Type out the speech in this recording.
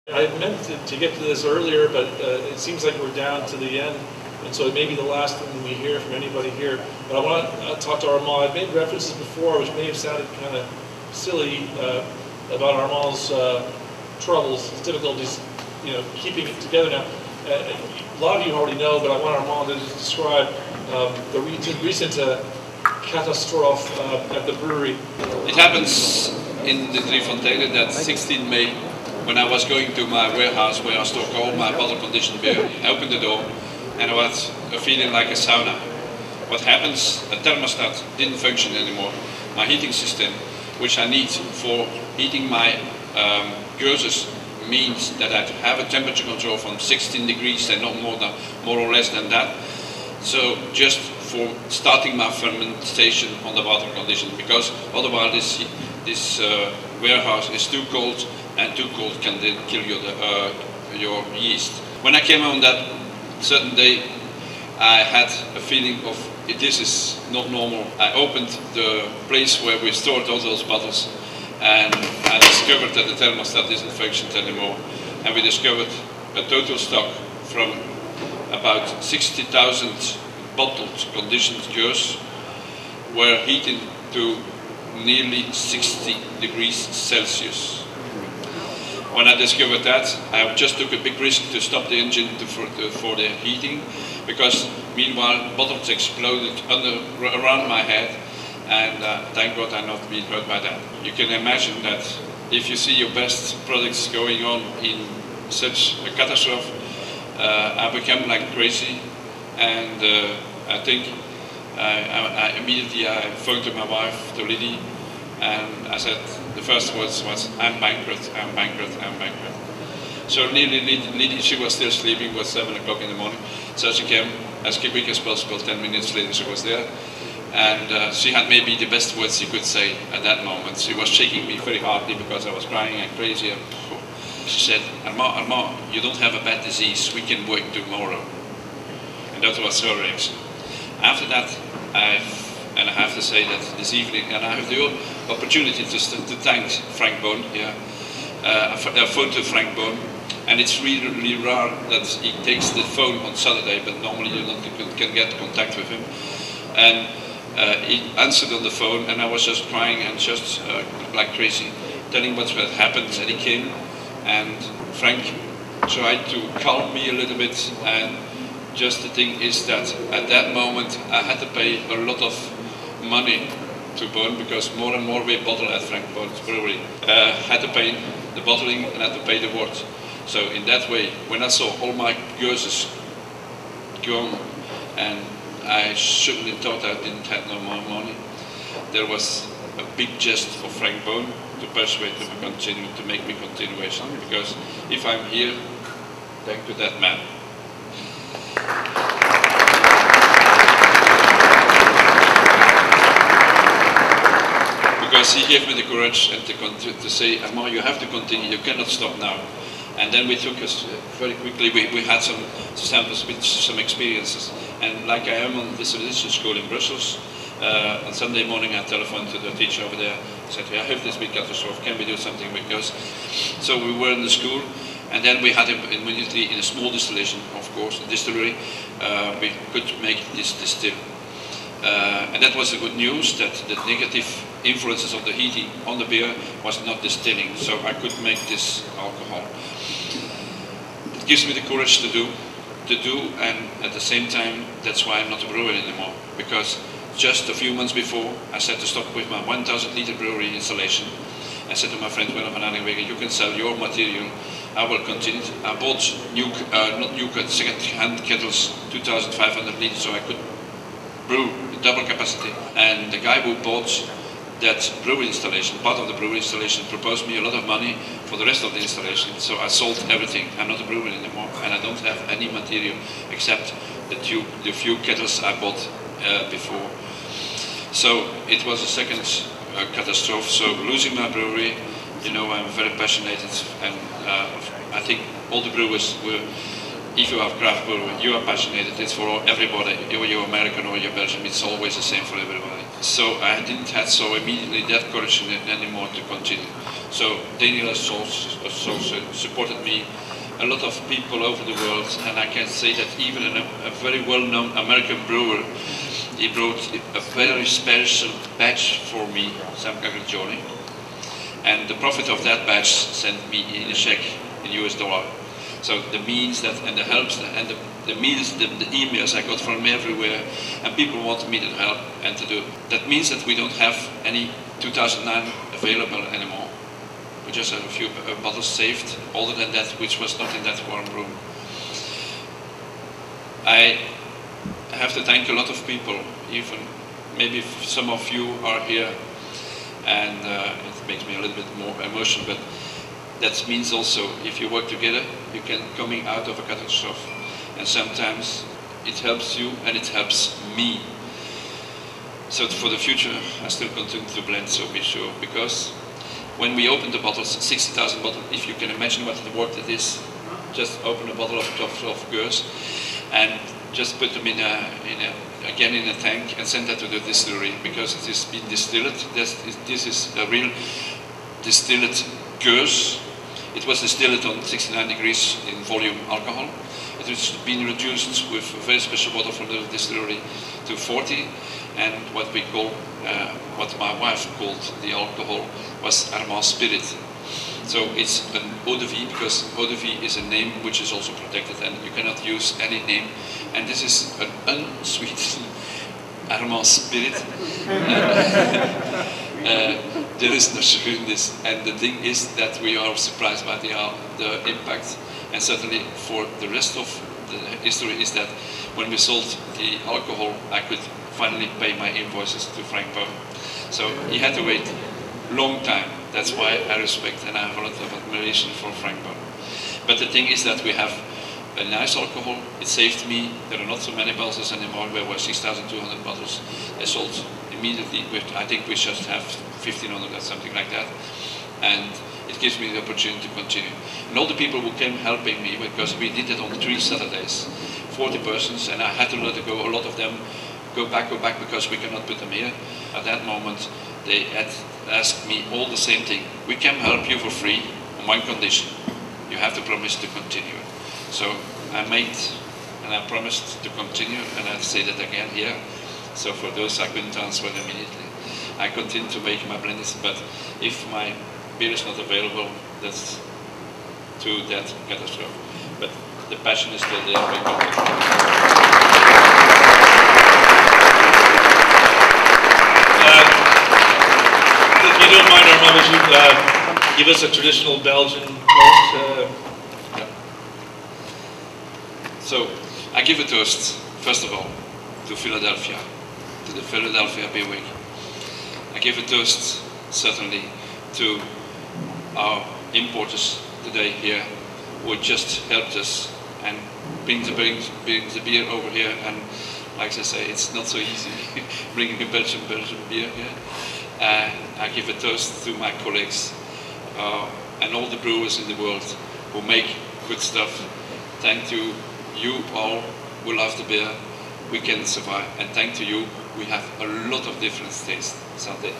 I meant to get to this earlier, but it seems like we're down to the end, and so it may be the last thing we hear from anybody here. But I want to talk to Armand. I've made references before, which may have sounded kind of silly, about Armand's troubles, his difficulties, keeping it together now. A lot of you already know, but I want Armand to describe the recent catastrophe at the brewery. It happens in the Drie Fonteinen that 16 May, when I was going to my warehouse where I stock all my bottle conditioned beer. I opened the door and I was feeling like a sauna. What happens, a thermostat didn't function anymore. My heating system, which I need for heating my groceries, means that I have a temperature control from 16 degrees and not more or less than that. So just for starting my fermentation on the bottle condition, because otherwise this warehouse is too cold, and too cold can then kill your yeast. When I came on that certain day, I had a feeling of this is not normal. I opened the place where we stored all those bottles, and I discovered that the thermostat isn't functioning anymore. And we discovered a total stock from about 60,000 bottled conditioned beers were heated to nearly 60 degrees Celsius. When I discovered that, I just took a big risk to stop the engine for the heating, because meanwhile bottles exploded around my head, and thank God I'm not being hurt by that. You can imagine that if you see your best products going on in such a catastrophe, I became like crazy, and I think I immediately phoned to my wife, to Lily, and I said, the first words was, I'm bankrupt, I'm bankrupt, I'm bankrupt. So Lily, she was still sleeping, it was 7 o'clock in the morning, so she came as quick as possible. 10 minutes later she was there, and she had maybe the best words she could say at that moment. She was shaking me very hardly because I was crying and crazy. She said, Armand, you don't have a bad disease, we can work tomorrow. And that was her reaction. After that, I have to say that this evening, and I have the opportunity to thank Frank Boon here, I phoned to Frank Boon, and it's really, really rare that he takes the phone on Saturday, but normally you can get contact with him. And he answered on the phone, and I was just crying and just like crazy, telling what had happened, and he came, and Frank tried to calm me a little bit, and just the thing is that at that moment I had to pay a lot of money to Boon, because more and more we bottle at Frank Boon's brewery. Had to pay the bottling and had to pay the wort. So in that way, when I saw all my groceries gone, and I certainly thought I didn't have no more money, there was a big gest for Frank Boon to persuade me to continue, to make me continuation, because if I'm here, thanks to that man. Because he gave me the courage and to say, Armand, you have to continue, you cannot stop now. And then we took us very quickly, we had some samples with some experiences. And like I am on this religious school in Brussels, on Sunday morning I telephoned to the teacher over there. I said, I have this big catastrophe, can we do something with us? So we were in the school, and then we had immediately in a small distillation, of course, a distillery, we could make this distill. And that was the good news, that the negative influences of the heating on the beer was not distilling, so I could make this alcohol. It gives me the courage to do, and at the same time, that's why I'm not a brewer anymore, because just a few months before, I set to stop with my 1,000 liter brewery installation. I said to my friend Willem van Arenwegen, you can sell your material, I will continue. I bought second-hand kettles, 2,500 liters, so I could brew the double capacity. And the guy who bought that brewery installation, part of the brewery installation, proposed me a lot of money for the rest of the installation. So I sold everything. I'm not a brewer anymore, and I don't have any material except the few kettles I bought before. So it was a second catastrophe. So losing my brewery, I'm very passionate, and I think all the brewers were. If you have craft brewer, you are passionate. It's for everybody. You're American or you're Belgian. It's always the same for everybody. So I didn't have so immediately that courage anymore to continue. So Daniel has also supported me, a lot of people over the world, and I can say that even a very well-known American brewer, he brought a very special batch for me, some Caccione, and the profit of that batch sent me in a check in US dollar. So the means that, and the helps, and the means, the emails I got from everywhere, and people wanted me to help and to do. That means that we don't have any 2009 available anymore. We just have a few bottles saved, older than that, which was not in that warm room. I have to thank a lot of people, even maybe some of you are here, and it makes me a little bit more emotional, but that means also if you work together, you can coming out of a catastrophe. And sometimes it helps you and it helps me. So for the future, I still continue to blend, so be sure, because when we open the bottles, 60,000 bottles, if you can imagine what the work it is, just open a bottle of Geurs and just put them again in a tank and send that to the distillery, because it has been distilled. This is a real distilled Geurs. It was distilled on 69 degrees in volume alcohol. It has been reduced with a very special water from the distillery to 40, and what we call, what my wife called the alcohol was Armand Spirit. So it's an eau de vie, because eau de vie is a name which is also protected, and you cannot use any name. And this is an unsweet Armand Spirit. There is no sugar in this, and the thing is that we are surprised by the impact. And certainly for the rest of the history is that when we sold the alcohol, I could finally pay my invoices to Frank Penn. So he had to wait a long time. That's why I respect and I have a lot of admiration for Frank Penn. But the thing is that we have a nice alcohol. It saved me. There are not so many bottles anymore. There were 6,200 bottles. I sold immediately. I think we just have 1,500 or something like that. And it gives me the opportunity to continue. And all the people who came helping me, because we did it on 3 Saturdays, 40 persons, and I had to let it go. A lot of them go back, because we cannot put them here. At that moment, they had asked me all the same thing. We can help you for free on one condition. You have to promise to continue. So I made, and I promised to continue, and I'll say that again here. So for those I couldn't answer immediately. I continue to make my blends, but if my beer is not available, that's to that catastrophe. But the passion is still there. If you don't mind, Armand, would you give us a traditional Belgian toast? Yeah. So I give a toast, first of all, to Philadelphia, to the Philadelphia Beer Week. I give a toast, certainly, to our importers today here, who just helped us and bring the beer over here. And like I say, it's not so easy bringing a Belgian beer here. I give a toast to my colleagues and all the brewers in the world who make good stuff. Thank to you all who love the beer. We can survive, and thank to you, we have a lot of different tastes. Santé.